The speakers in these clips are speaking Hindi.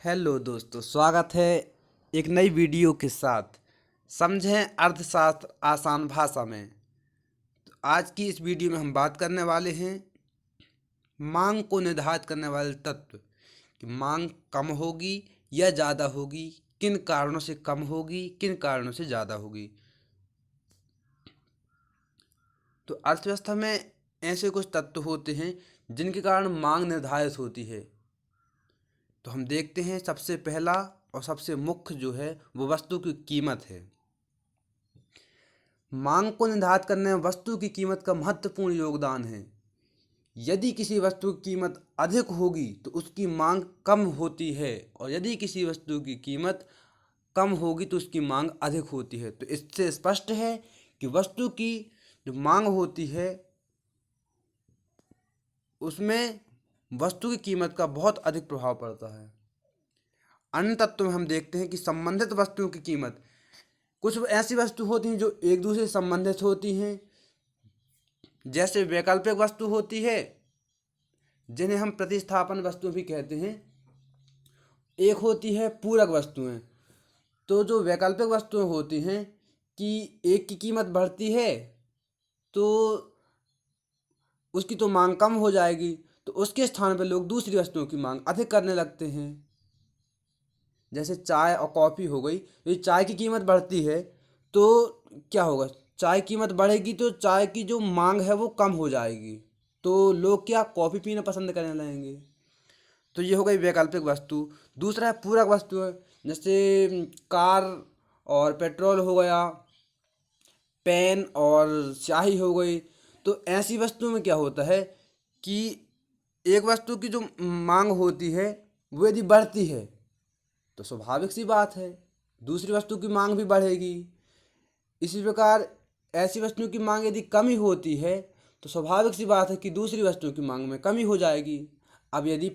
हेलो दोस्तों, स्वागत है एक नई वीडियो के साथ। समझें अर्थशास्त्र आसान भाषा में। तो आज की इस वीडियो में हम बात करने वाले हैं मांग को निर्धारित करने वाले तत्व कि मांग कम होगी या ज़्यादा होगी, किन कारणों से कम होगी, किन कारणों से ज़्यादा होगी। तो अर्थव्यवस्था में ऐसे कुछ तत्व होते हैं जिनके कारण मांग निर्धारित होती है। तो हम देखते हैं सबसे पहला और सबसे मुख्य जो है वो वस्तु की कीमत है। मांग को निर्धारित करने में वस्तु की कीमत का महत्वपूर्ण योगदान है। यदि किसी वस्तु की कीमत अधिक होगी तो उसकी मांग कम होती है, और यदि किसी वस्तु की कीमत कम होगी तो उसकी मांग अधिक होती है। तो इससे स्पष्ट है कि वस्तु की जो मांग होती है उसमें वस्तु की कीमत का बहुत अधिक प्रभाव पड़ता है। अन्य तत्व में हम देखते हैं कि संबंधित वस्तुओं की कीमत, कुछ ऐसी वस्तु होती हैं जो एक दूसरे से संबंधित होती हैं, जैसे वैकल्पिक वस्तु होती है जिन्हें हम प्रतिस्थापन वस्तु भी कहते हैं। एक होती है पूरक वस्तुएं। तो जो वैकल्पिक वस्तुएं होती हैं कि एक की कीमत बढ़ती है तो उसकी तो मांग कम हो जाएगी, तो उसके स्थान पर लोग दूसरी वस्तुओं की मांग अधिक करने लगते हैं। जैसे चाय और कॉफ़ी हो गई, तो ये चाय की कीमत बढ़ती है तो क्या होगा, चाय की कीमत बढ़ेगी तो चाय की जो मांग है वो कम हो जाएगी, तो लोग क्या कॉफ़ी पीना पसंद करने लगेंगे। तो ये हो गई वैकल्पिक वस्तु। दूसरा है पूरक वस्तु है, जैसे कार और पेट्रोल हो गया, पेन और स्याही हो गई। तो ऐसी वस्तुओं में क्या होता है कि एक वस्तु की जो मांग होती है वो यदि बढ़ती है तो स्वाभाविक सी बात है दूसरी वस्तु की मांग भी बढ़ेगी। इसी प्रकार ऐसी वस्तुओं की मांग यदि कमी होती है तो स्वाभाविक सी बात है कि दूसरी वस्तुओं की मांग में कमी हो जाएगी। अब यदि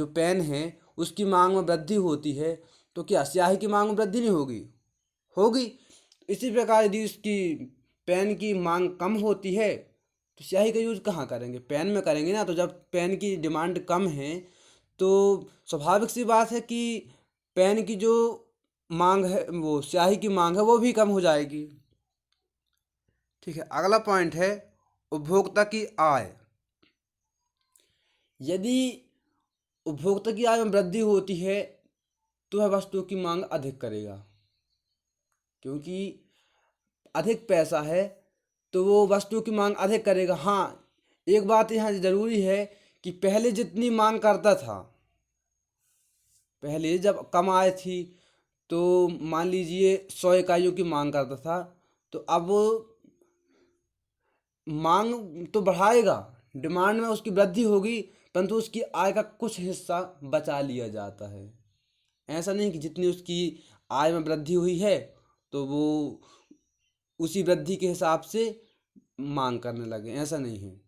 पेन है उसकी मांग में वृद्धि होती है तो क्या स्याही की मांग में वृद्धि नहीं होगी? होगी। इसी प्रकार यदि उसकी पेन की मांग कम होती है तो स्याही का यूज कहाँ करेंगे? पेन में करेंगे ना। तो जब पेन की डिमांड कम है तो स्वाभाविक सी बात है कि पेन की जो मांग है, वो स्याही की मांग है, वो भी कम हो जाएगी। ठीक है, अगला पॉइंट है उपभोक्ता की आय। यदि उपभोक्ता की आय में वृद्धि होती है तो वह वस्तुओं की मांग अधिक करेगा, क्योंकि अधिक पैसा है तो वो वस्तुओं की मांग अधिक करेगा। हाँ, एक बात यहाँ ज़रूरी है कि पहले जितनी मांग करता था, पहले जब कम आय थी तो मान लीजिए 100 इकाइयों की मांग करता था, तो अब वो मांग तो बढ़ाएगा, डिमांड में उसकी वृद्धि होगी, परंतु उसकी आय का कुछ हिस्सा बचा लिया जाता है। ऐसा नहीं कि जितनी उसकी आय में वृद्धि हुई है तो वो उसी वृद्धि के हिसाब से मांग करने लगे, ऐसा नहीं है।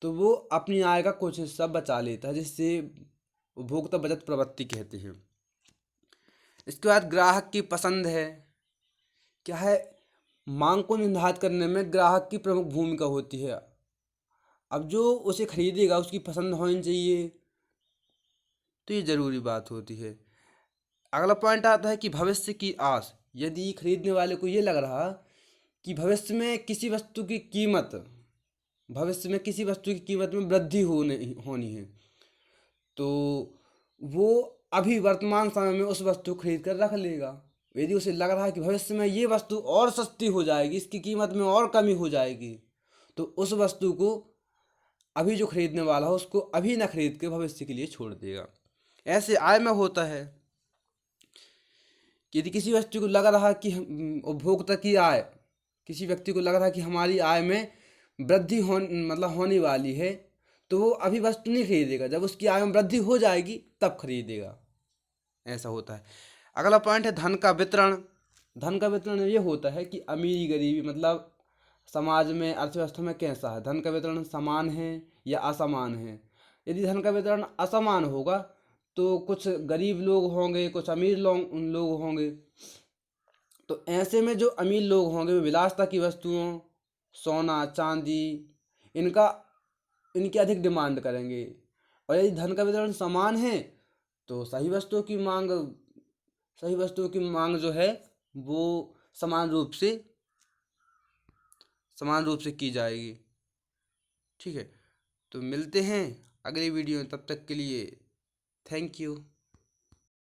तो वो अपनी आय का कुछ हिस्सा बचा लेता है, जिससे उपभोक्ता बचत प्रवृत्ति कहते हैं। इसके बाद ग्राहक की पसंद है। क्या है, मांग को निर्धारित करने में ग्राहक की प्रमुख भूमिका होती है। अब जो उसे खरीदेगा उसकी पसंद होनी चाहिए, तो ये ज़रूरी बात होती है। अगला पॉइंट आता है कि भविष्य की आस। यदि खरीदने वाले को ये लग रहा कि भविष्य में किसी वस्तु की कीमत में वृद्धि होनी होनी है, तो वो अभी वर्तमान समय में उस वस्तु को खरीद कर रख लेगा। यदि उसे लग रहा है कि भविष्य में ये वस्तु और सस्ती हो जाएगी, इसकी कीमत में और कमी हो जाएगी, तो उस वस्तु को अभी जो खरीदने वाला हो उसको अभी ना खरीद के भविष्य के लिए छोड़ देगा। ऐसे आय में होता है कि यदि किसी वस्तु को लग रहा कि उपभोक्ता की आय, किसी व्यक्ति को लग रहा है कि हमारी आय में वृद्धि होने वाली है, तो वो अभी वस्तु नहीं खरीदेगा, जब उसकी आय में वृद्धि हो जाएगी तब खरीदेगा। ऐसा होता है। अगला पॉइंट है धन का वितरण। धन का वितरण ये होता है कि अमीरी गरीबी, मतलब समाज में, अर्थव्यवस्था में कैसा है, धन का वितरण समान है या असमान है। यदि धन का वितरण असमान होगा तो कुछ गरीब लोग होंगे, कुछ अमीर लोग होंगे। तो ऐसे में जो अमीर लोग होंगे वे विलासिता की वस्तुओं, सोना चांदी, इनका इनकी अधिक डिमांड करेंगे। और यदि धन का वितरण समान है तो सही वस्तुओं की मांग जो है वो समान रूप से की जाएगी। ठीक है, तो मिलते हैं अगली वीडियो में, तब तक के लिए थैंक यू।